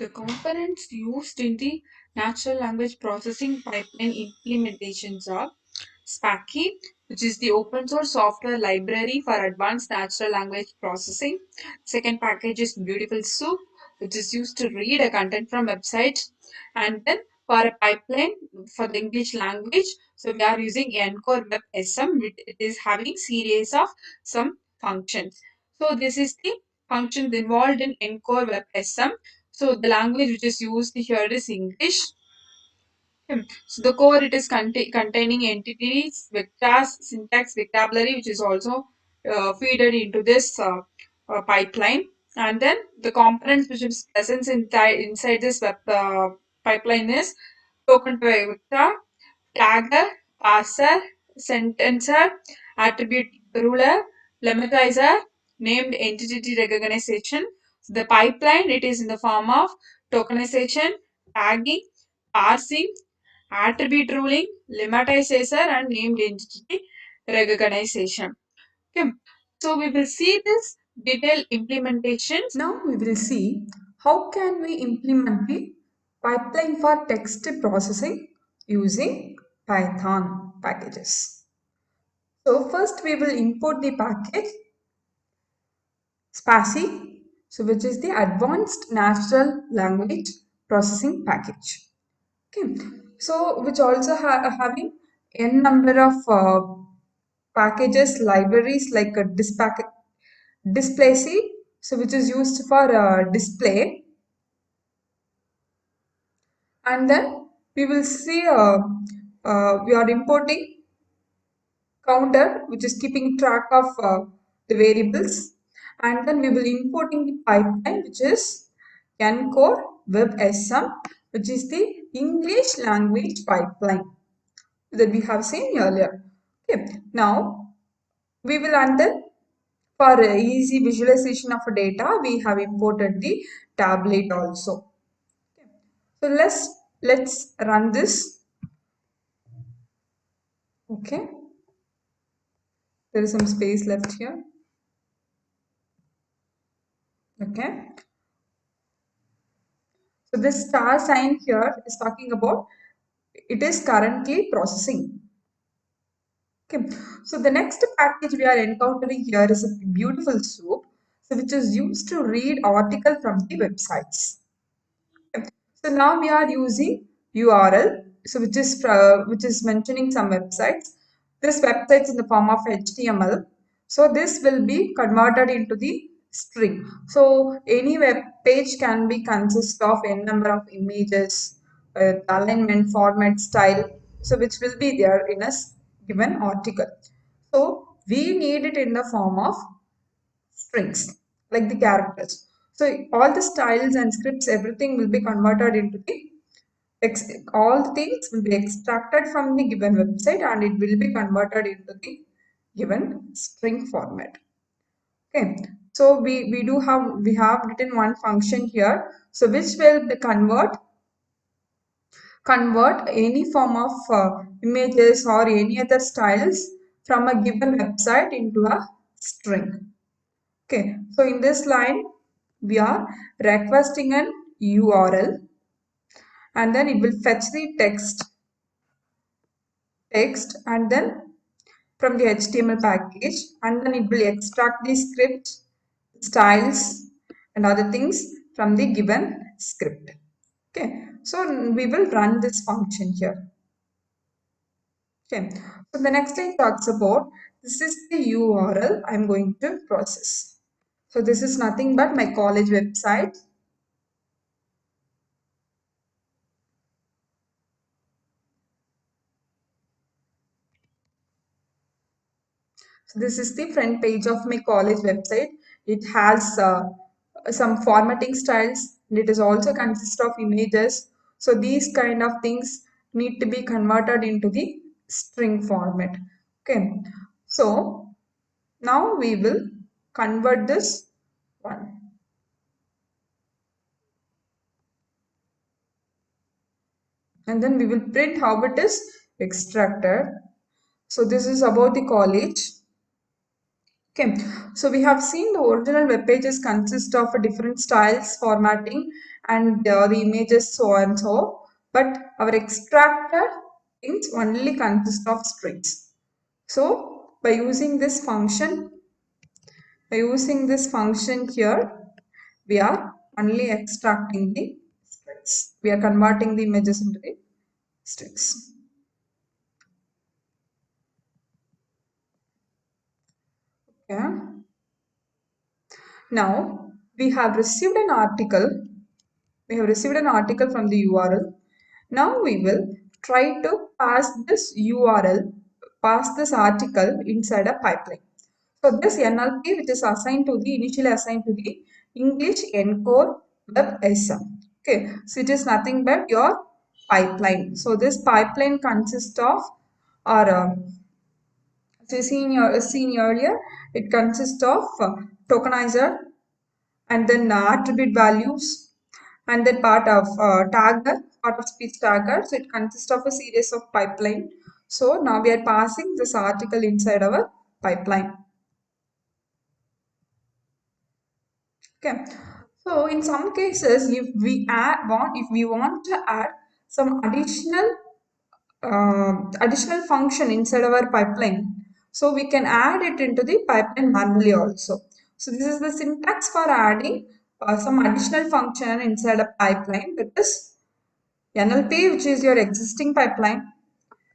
the components used in the natural language processing pipeline implementations are Spacky, which is the open source software library for advanced natural language processing. Second package is Beautiful Soup, which is used to read a content from websites. And then for a pipeline for the English language, so we are using Encore Web SM, which it is having series of some functions. So this is the functions involved in Encore Web SM. So the language which is used here is English. So the core it is containing entities, vectors, syntax, vocabulary, which is also feeded into this pipeline, and then the components which is present inside this pipeline is token to vector, tagger, parser, sentencer, attribute ruler, lemmatizer, named entity recognition. So the pipeline it is in the form of tokenization, tagging, parsing, attribute ruling, lemmatization, and named entity recognition. Okay. So we will see this detailed implementations. Now we will see how can we implement the pipeline for text processing using Python packages. So first we will import the package SPACY, so which is the Advanced Natural Language Processing Package. Okay, so which also having n number of packages, libraries like a displacy, so which is used for display, and then we will see we are importing counter which is keeping track of the variables, and then we will importing the pipeline which is Encore Web SM, which is the English language pipeline that we have seen earlier. Okay, now we will, and then for easy visualization of data we have imported the tablet also. So let's run this. Okay, there is some space left here. Okay, so this star sign here is talking about it is currently processing. Okay, so the next package we are encountering here is a beautiful soup, so which is used to read article from the websites. Okay. So now we are using URL, so which is mentioning some websites. This website is in the form of HTML. So this will be converted into the string. So any web page can be consist of n number of images, alignment, format, style. So which will be there in a given article. So we need it in the form of strings, like the characters. So all the styles and scripts, everything will be converted into the all the things will be extracted from the given website and it will be converted into the given string format. Okay, so we have written one function here, so which will be convert any form of images or any other styles from a given website into a string. Okay, so in this line, we are requesting an URL and then it will fetch the text and then from the HTML package, and then it will extract the script, styles and other things from the given script. Okay, so we will run this function here. Okay, so the next line talks about this is the URL I'm going to process. So this is nothing but my college website. So this is the front page of my college website. It has some formatting styles and it is also consists of images. So these kind of things need to be converted into the string format. Okay. So now we will convert this one. And then we will print how it is extracted. So this is about the college. Okay, so we have seen the original web pages consist of a different styles, formatting, and the images so and so. But our extracted things only consist of strings. So by using this function here, we are only extracting the strings. We are converting the images into the strings. Okay. Now we have received an article. We have received an article from the URL. Now we will try to pass this article inside a pipeline. So this NLP, which is initially assigned to the English Encore Web SM. Okay, so it is nothing but your pipeline. So this pipeline consists of, or as you seen earlier, it consists of tokenizer, and then attribute values, and then part of speech tagger. So it consists of a series of pipeline. So now we are passing this article inside our pipeline. Okay. So in some cases, if we want to add some additional function inside our pipeline, so we can add it into the pipeline manually also. So this is the syntax for adding some additional function inside a pipeline, that is NLP, which is your existing pipeline.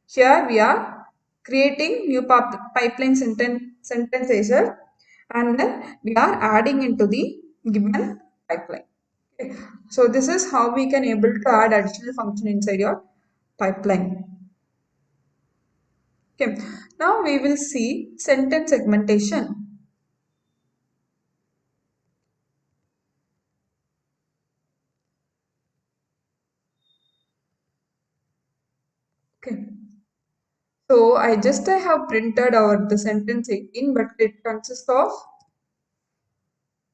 Here we are creating new pipeline sentences, and then we are adding into the given pipeline. Okay. So this is how we can able to add additional function inside your pipeline. Okay. Now we will see sentence segmentation. Okay. So I have printed out the sentence 18, but it consists of,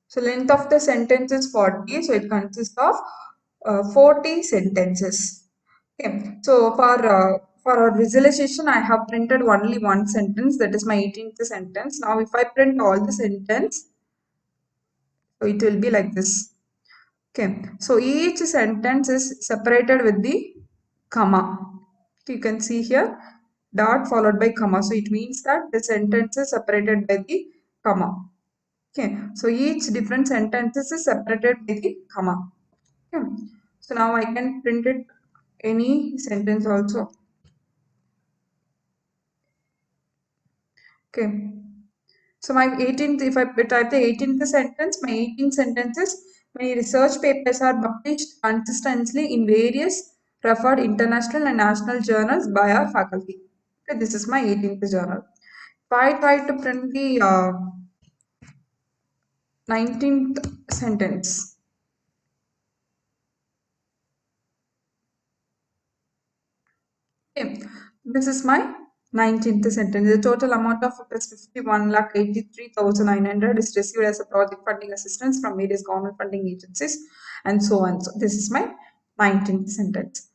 so length of the sentence is 40, so it consists of 40 sentences. Okay, so for our visualization, I have printed only one sentence, that is my 18th sentence. Now, if I print all the sentence, so it will be like this. Okay, so each sentence is separated with the comma. You can see here dot followed by comma. So it means that the sentence is separated by the comma. Okay, so each different sentences is separated by the comma. Okay, so now I can print it any sentence also. Okay, so my 18th, if I type the 18th sentence, my 18 sentences, my research papers are published consistently in various referred international and national journals by our faculty. Okay, this is my 18th journal. If I try to print the 19th sentence, okay, this is my 19th sentence. The total amount of rupees 51,83,900 is received as a project funding assistance from various government funding agencies, and so on. So this is my 19th sentence.